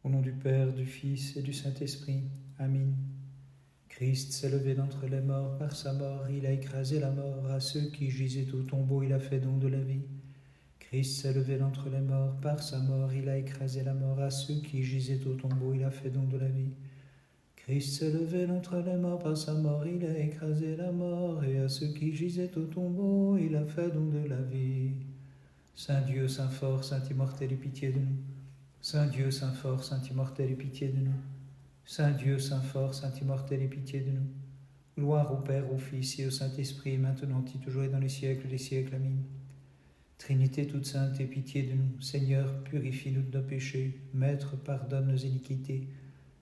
Au nom du Père, du Fils et du Saint-Esprit. Amen. Christ s'est levé d'entre les morts, par sa mort il a écrasé la mort. À ceux qui gisaient au tombeau, il a fait don de la vie. Christ s'est levé d'entre les morts, par sa mort il a écrasé la mort. À ceux qui gisaient au tombeau, il a fait don de la vie. Christ s'est levé d'entre les morts, par sa mort il a écrasé la mort. Et à ceux qui gisaient au tombeau, il a fait don de la vie. Saint Dieu, Saint fort, Saint immortel, aie pitié de nous. Saint Dieu, Saint fort, Saint immortel, aie pitié de nous. Saint Dieu, Saint fort, Saint immortel, aie pitié de nous. Gloire au Père, au Fils et au Saint-Esprit, maintenant et toujours et dans les siècles des siècles. Amen. Trinité toute sainte, aie pitié de nous. Seigneur, purifie-nous de nos péchés. Maître, pardonne nos iniquités.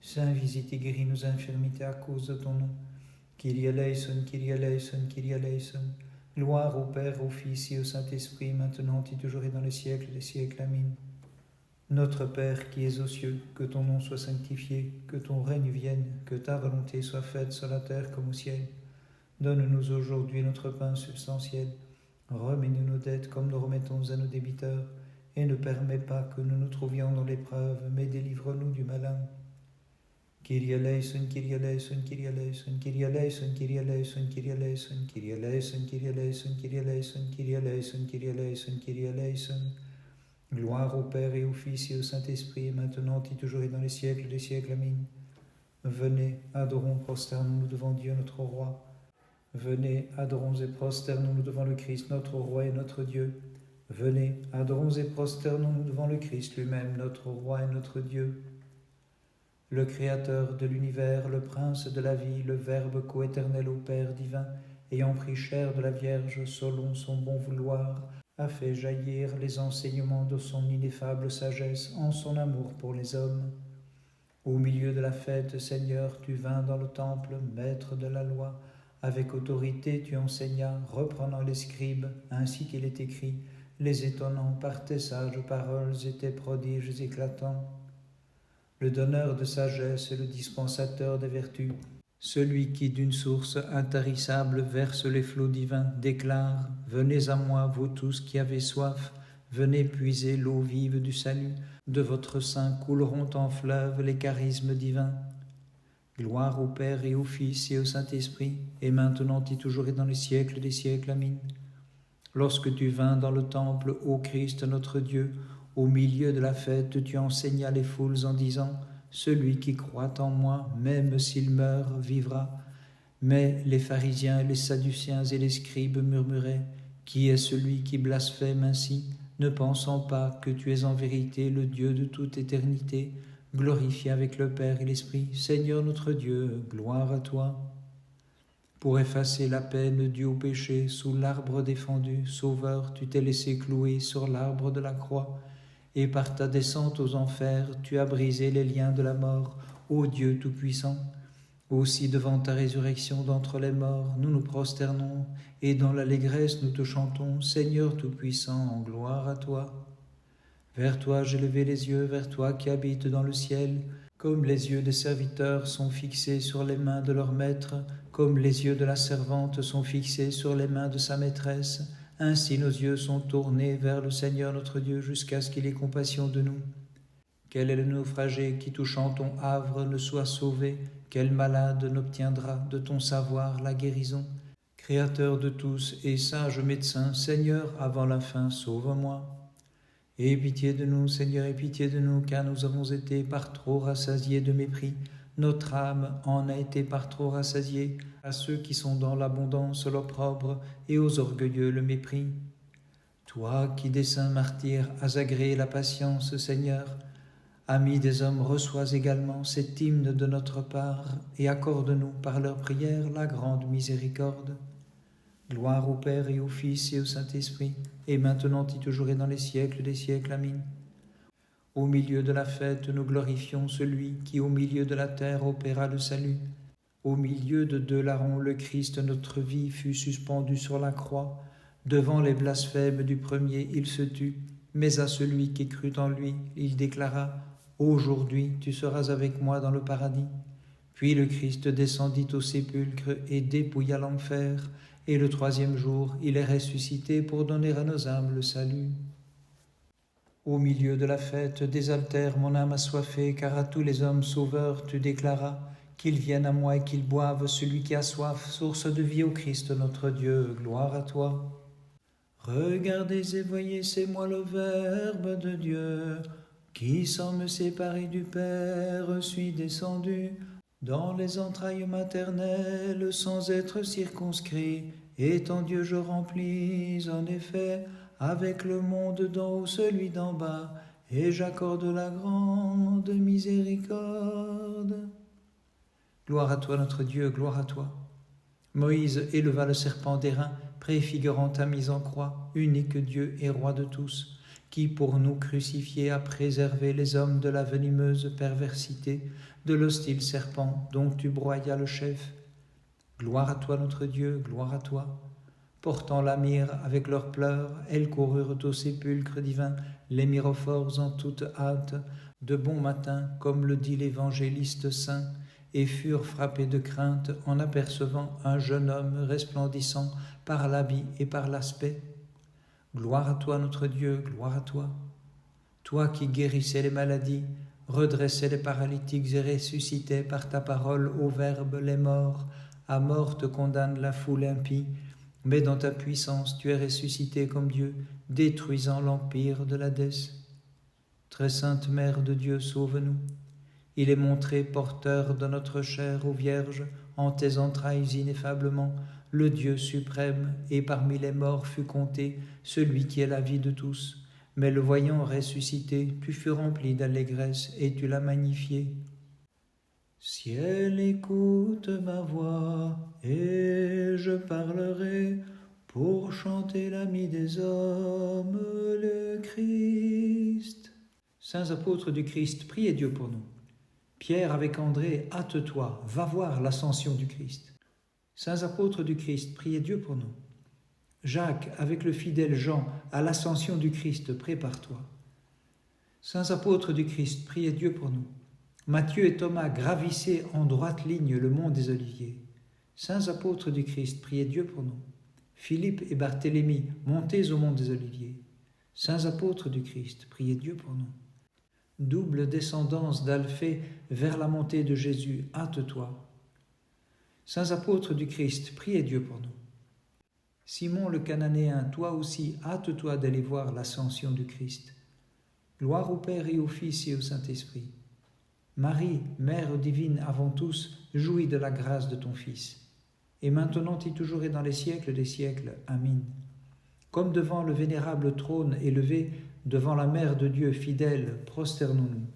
Saint, visite et guéris nos infirmités à cause de ton nom. Kyrie eleison, Kyrie eleison, Kyrie eleison. Gloire au Père, au Fils et au Saint-Esprit, maintenant et toujours et dans les siècles des siècles. Amen. Notre Père qui es aux cieux, que ton nom soit sanctifié, que ton règne vienne, que ta volonté soit faite sur la terre comme au ciel. Donne-nous aujourd'hui notre pain substantiel. Remets-nous nos dettes comme nous remettons à nos débiteurs, et ne permets pas que nous nous trouvions dans l'épreuve, mais délivre-nous du malin. Kyrie eleison, Kyrie eleison, Kyrie eleison, Kyrie eleison, Kyrie eleison, Kyrie eleison, Kyrie eleison, Kyrie eleison, Kyrie eleison, Kyrie eleison, Kyrie eleison, Kyrie eleison. Gloire au Père et au Fils et au Saint-Esprit, maintenant et toujours et dans les siècles des siècles. Amen. Venez, adorons, prosternons-nous devant Dieu notre Roi. Venez, adorons et prosternons-nous devant le Christ, notre Roi et notre Dieu. Venez, adorons et prosternons-nous devant le Christ lui-même, notre Roi et notre Dieu. Le Créateur de l'univers, le Prince de la vie, le Verbe coéternel au Père divin, ayant pris chair de la Vierge selon son bon vouloir, a fait jaillir les enseignements de son ineffable sagesse en son amour pour les hommes. Au milieu de la fête, Seigneur, tu vins dans le temple, maître de la loi. Avec autorité, tu enseignas, reprenant les scribes, ainsi qu'il est écrit, les étonnant par tes sages paroles et tes prodiges éclatants. Le donneur de sagesse et le dispensateur des vertus, celui qui d'une source intarissable verse les flots divins, déclare « Venez à moi, vous tous qui avez soif, venez puiser l'eau vive du salut, de votre sein couleront en fleuve les charismes divins. » Gloire au Père et au Fils et au Saint-Esprit, et maintenant et toujours et dans les siècles des siècles. Amen. Lorsque tu vins dans le temple, ô Christ notre Dieu, au milieu de la fête, tu enseignas les foules en disant « Celui qui croit en moi, même s'il meurt, vivra. » Mais les pharisiens, les sadducéens et les scribes murmuraient « Qui est celui qui blasphème ainsi, ne pensant pas que tu es en vérité le Dieu de toute éternité, glorifié avec le Père et l'Esprit. Seigneur notre Dieu, gloire à toi. » Pour effacer la peine due au péché, sous l'arbre défendu, Sauveur, tu t'es laissé clouer sur l'arbre de la croix, et par ta descente aux enfers, tu as brisé les liens de la mort, ô Dieu Tout-Puissant. Aussi devant ta résurrection d'entre les morts, nous nous prosternons, et dans l'allégresse nous te chantons, Seigneur Tout-Puissant, en gloire à toi. Vers toi j'ai levé les yeux, vers toi qui habites dans le ciel, comme les yeux des serviteurs sont fixés sur les mains de leur maître, comme les yeux de la servante sont fixés sur les mains de sa maîtresse, ainsi nos yeux sont tournés vers le Seigneur notre Dieu jusqu'à ce qu'il ait compassion de nous. Quel est le naufragé qui, touchant ton havre, ne soit sauvé? Quel malade n'obtiendra de ton savoir la guérison? Créateur de tous et sage médecin, Seigneur, avant la fin, sauve-moi. Aie pitié de nous, Seigneur, aie pitié de nous, car nous avons été par trop rassasiés de mépris. Notre âme en a été par trop rassasiée. À ceux qui sont dans l'abondance l'opprobre, et aux orgueilleux le mépris. Toi qui des saints martyrs as agréé la patience, Seigneur, ami des hommes, reçois également cet hymne de notre part, et accorde-nous par leurs prières la grande miséricorde. Gloire au Père et au Fils et au Saint-Esprit, et maintenant et toujours et dans les siècles des siècles. Amen. Au milieu de la fête, nous glorifions celui qui, au milieu de la terre, opéra le salut. Au milieu de deux larrons, le Christ, notre vie, fut suspendu sur la croix. Devant les blasphèmes du premier, il se tut, mais à celui qui crut en lui, il déclara « Aujourd'hui, tu seras avec moi dans le paradis. » Puis le Christ descendit au sépulcre et dépouilla l'enfer, et le troisième jour, il est ressuscité pour donner à nos âmes le salut. Au milieu de la fête, désaltère mon âme assoiffée, car à tous les hommes sauveurs tu déclaras qu'ils viennent à moi et qu'ils boivent, celui qui a soif, source de vie au Christ notre Dieu, gloire à toi. Regardez et voyez, c'est moi le Verbe de Dieu, qui sans me séparer du Père suis descendu dans les entrailles maternelles sans être circonscrit. Étant Dieu, je remplis en effet avec le monde d'en haut celui d'en bas, et j'accorde la grande miséricorde. Gloire à toi notre Dieu, gloire à toi. Moïse éleva le serpent d'airain, préfigurant ta mise en croix, unique Dieu et roi de tous, qui pour nous crucifiés a préservé les hommes de la venimeuse perversité, de l'hostile serpent dont tu broyas le chef. Gloire à toi notre Dieu, gloire à toi. Portant la myrrhe avec leurs pleurs, elles coururent au sépulcre divin, les myrophores en toute hâte, de bon matin, comme le dit l'évangéliste saint, et furent frappés de crainte en apercevant un jeune homme resplendissant par l'habit et par l'aspect. Gloire à toi notre Dieu, gloire à toi. Toi qui guérissais les maladies, redressais les paralytiques et ressuscitais par ta parole au Verbe les morts, à mort te condamne la foule impie, mais dans ta puissance tu es ressuscité comme Dieu, détruisant l'empire de l'Hadès. Très sainte Mère de Dieu, sauve-nous. Il est montré porteur de notre chair aux vierges, en tes entrailles ineffablement, le Dieu suprême, et parmi les morts fut compté celui qui est la vie de tous. Mais le voyant ressuscité, tu fus rempli d'allégresse et tu l'as magnifié. Ciel, écoute ma voix, et je parlerai pour chanter l'ami des hommes, le Christ. Saints apôtres du Christ, priez Dieu pour nous. Pierre avec André, hâte-toi, va voir l'ascension du Christ. Saints apôtres du Christ, priez Dieu pour nous. Jacques avec le fidèle Jean, à l'ascension du Christ, prépare-toi. Saints apôtres du Christ, priez Dieu pour nous. Matthieu et Thomas, gravissez en droite ligne le mont des Oliviers. Saints apôtres du Christ, priez Dieu pour nous. Philippe et Barthélemy, montez au mont des Oliviers. Saints apôtres du Christ, priez Dieu pour nous. Double descendance d'Alphée vers la montée de Jésus, hâte-toi. Saints apôtres du Christ, priez Dieu pour nous. Simon le Cananéen, toi aussi, hâte-toi d'aller voir l'ascension du Christ. Gloire au Père et au Fils et au Saint-Esprit. Marie, Mère divine avant tous, jouis de la grâce de ton Fils. Et maintenant et toujours et dans les siècles des siècles. Amen. Comme devant le vénérable trône élevé, devant la Mère de Dieu fidèle, prosternons-nous.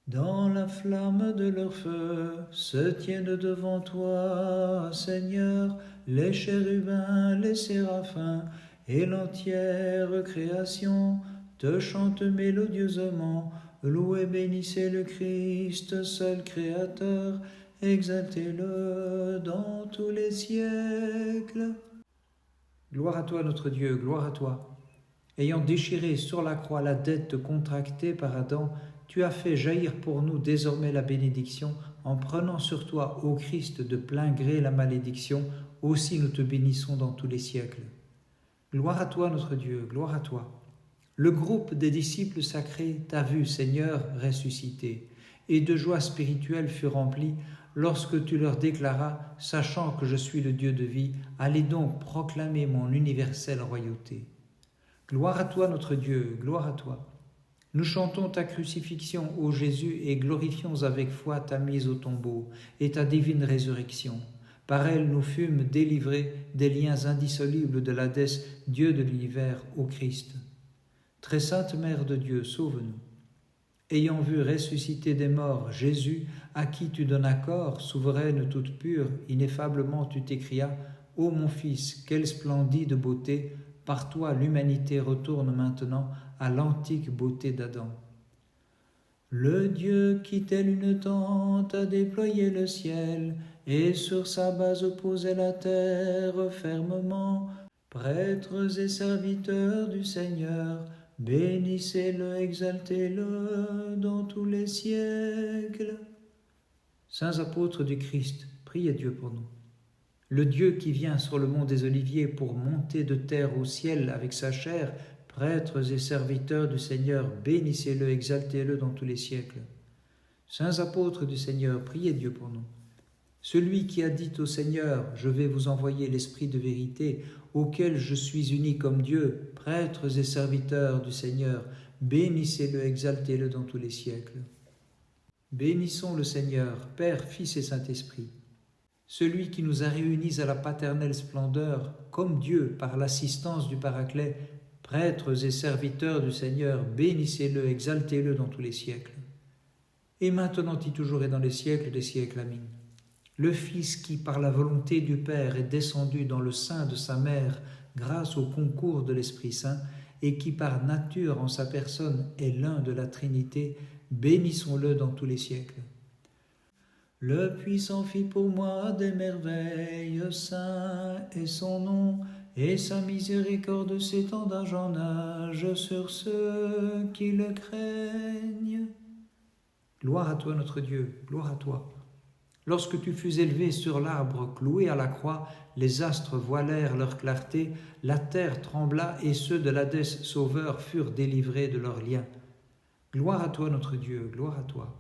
Dans la flamme de leur feu se tiennent devant toi, Seigneur, les chérubins, les séraphins et l'entière création te chante mélodieusement. Louez, bénissez le Christ, seul Créateur, exaltez-le dans tous les siècles. Gloire à toi notre Dieu, gloire à toi. Ayant déchiré sur la croix la dette contractée par Adam, tu as fait jaillir pour nous désormais la bénédiction, en prenant sur toi, ô Christ, de plein gré la malédiction, aussi nous te bénissons dans tous les siècles. Gloire à toi notre Dieu, gloire à toi. Le groupe des disciples sacrés t'a vu, Seigneur, ressuscité, et de joie spirituelle fut rempli lorsque tu leur déclaras, sachant que je suis le Dieu de vie, allez donc proclamer mon universelle royauté. Gloire à toi notre Dieu, gloire à toi. Nous chantons ta crucifixion, ô Jésus, et glorifions avec foi ta mise au tombeau et ta divine résurrection. Par elle nous fûmes délivrés des liens indissolubles de l'Hadès, Dieu de l'univers, ô Christ. Très sainte Mère de Dieu, sauve-nous. Ayant vu ressusciter des morts Jésus, à qui tu donnas corps, souveraine toute pure, ineffablement tu t'écrias, ô mon Fils, quelle splendide beauté, par toi l'humanité retourne maintenant à l'antique beauté d'Adam. Le Dieu qui tel une tente a déployé le ciel, et sur sa base posait la terre fermement, prêtres et serviteurs du Seigneur, bénissez-le, exaltez-le dans tous les siècles. Saints apôtres du Christ, priez Dieu pour nous. Le Dieu qui vient sur le mont des Oliviers pour monter de terre au ciel avec sa chair, prêtres et serviteurs du Seigneur, bénissez-le, exaltez-le dans tous les siècles. Saints apôtres du Seigneur, priez Dieu pour nous. Celui qui a dit au Seigneur, je vais vous envoyer l'Esprit de vérité, auquel je suis uni comme Dieu, prêtres et serviteurs du Seigneur, bénissez-le, exaltez-le dans tous les siècles. Bénissons le Seigneur, Père, Fils et Saint-Esprit. Celui qui nous a réunis à la paternelle splendeur, comme Dieu, par l'assistance du Paraclet, prêtres et serviteurs du Seigneur, bénissez-le, exaltez-le dans tous les siècles. Et maintenant et toujours et dans les siècles des siècles. Amen. Le Fils qui, par la volonté du Père, est descendu dans le sein de sa mère grâce au concours de l'Esprit Saint, et qui par nature en sa personne est l'un de la Trinité, bénissons-le dans tous les siècles. Le puissant fit pour moi des merveilles, saint est son nom, et sa miséricorde s'étend d'âge en âge sur ceux qui le craignent. Gloire à toi notre Dieu, gloire à toi. Lorsque tu fus élevé sur l'arbre, cloué à la croix, les astres voilèrent leur clarté, la terre trembla et ceux de l'Hadès sauveur furent délivrés de leurs liens. Gloire à toi notre Dieu, gloire à toi.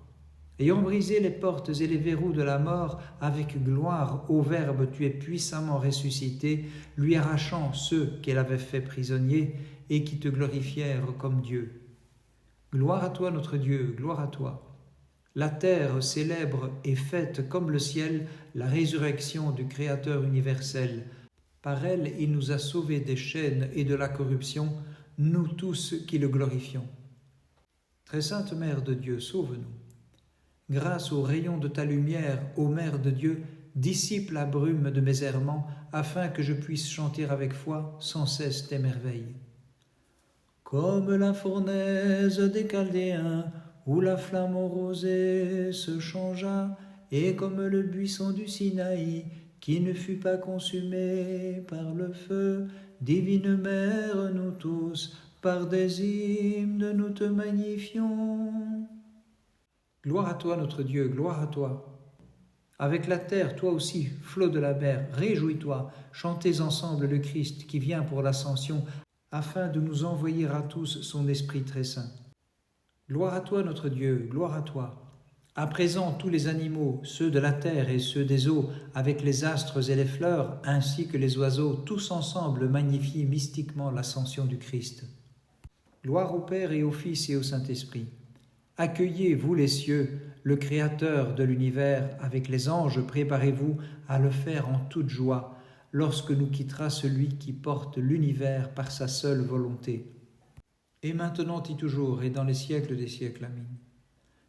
Ayant brisé les portes et les verrous de la mort, avec gloire, ô Verbe, tu es puissamment ressuscité, lui arrachant ceux qu'elle avait fait prisonniers et qui te glorifièrent comme Dieu. Gloire à toi notre Dieu, gloire à toi. La terre célèbre et fête comme le ciel la résurrection du Créateur universel. Par elle, il nous a sauvés des chaînes et de la corruption, nous tous qui le glorifions. Très sainte Mère de Dieu, sauve-nous. Grâce aux rayons de ta lumière, ô Mère de Dieu, dissipe la brume de mes errements, afin que je puisse chanter avec foi sans cesse tes merveilles. Comme la fournaise des Chaldéens, où la flamme au rosée se changea, et comme le buisson du Sinaï, qui ne fut pas consumé par le feu, divine Mère, nous tous, par des hymnes, nous te magnifions. Gloire à toi, notre Dieu, gloire à toi. Avec la terre, toi aussi, flot de la mer, réjouis-toi, chantez ensemble le Christ qui vient pour l'ascension, afin de nous envoyer à tous son Esprit très saint. Gloire à toi, notre Dieu, gloire à toi. À présent, tous les animaux, ceux de la terre et ceux des eaux, avec les astres et les fleurs, ainsi que les oiseaux, tous ensemble magnifient mystiquement l'ascension du Christ. Gloire au Père et au Fils et au Saint-Esprit. Accueillez, vous les cieux, le Créateur de l'univers, avec les anges, préparez-vous à le faire en toute joie, lorsque nous quittera celui qui porte l'univers par sa seule volonté. Et maintenant et toujours, et dans les siècles des siècles. Amen.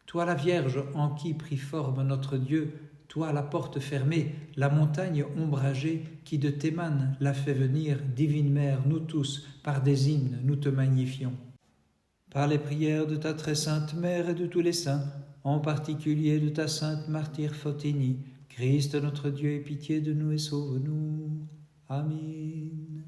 Toi la Vierge en qui prit forme notre Dieu, toi la porte fermée, la montagne ombragée, qui de tes manes l'a fait venir, divine Mère, nous tous, par des hymnes, nous te magnifions. Par les prières de ta très sainte Mère et de tous les saints, en particulier de ta sainte martyre Photinie, Christ notre Dieu, aie pitié de nous et sauve-nous. Amen.